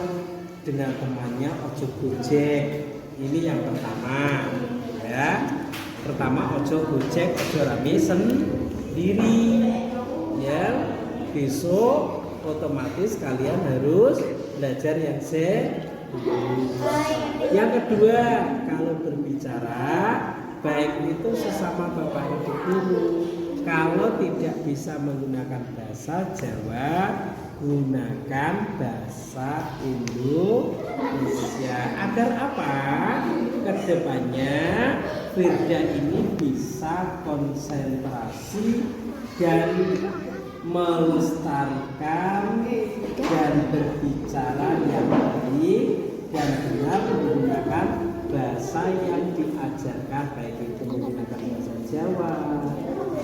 dengan temannya ojo gojek. Ini yang pertama, ya. Pertama ojo gojek, ojo rame sendiri, ya. Besok otomatis kalian harus belajar yang serius. Yang kedua, kalau berbicara baik itu sesama bapak ibu guru. Kalau tidak bisa menggunakan bahasa Jawa, gunakan bahasa Indonesia. Agar apa? Kedepannya Firda ini bisa konsentrasi dan melestarikan dan berbicara yang baik dan benar menggunakan bahasa yang diajarkan, baik itu menggunakan bahasa Jawa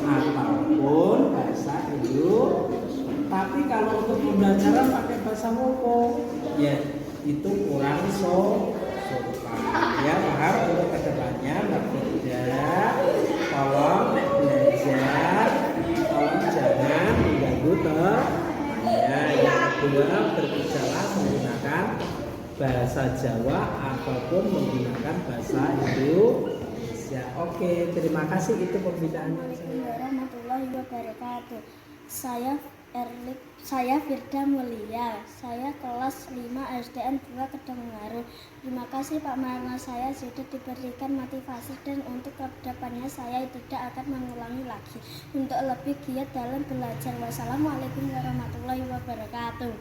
ataupun bahasa Indonesia. Tapi kalau untuk pembelajaran pakai bahasa Moko, ya itu kurang sopan. Ya paham? Untuk kedepannya Mbak Firda, tolong belajar, tolong jangan mengganggu temannya. Yang kedua, berbicara menggunakan bahasa Jawa ataupun menggunakan bahasa Indonesia. Oke, terima kasih, itu pembinaan. Assalamualaikum warahmatullahi wabarakatuh. Saya Firda Mulia. Saya kelas 5 SDN 2 Kedungwaru. Terima kasih Pak Marno, saya sudah diberikan motivasi dan untuk kedepannya saya tidak akan mengulangi lagi untuk lebih giat dalam belajar. Wassalamualaikum warahmatullahi wabarakatuh.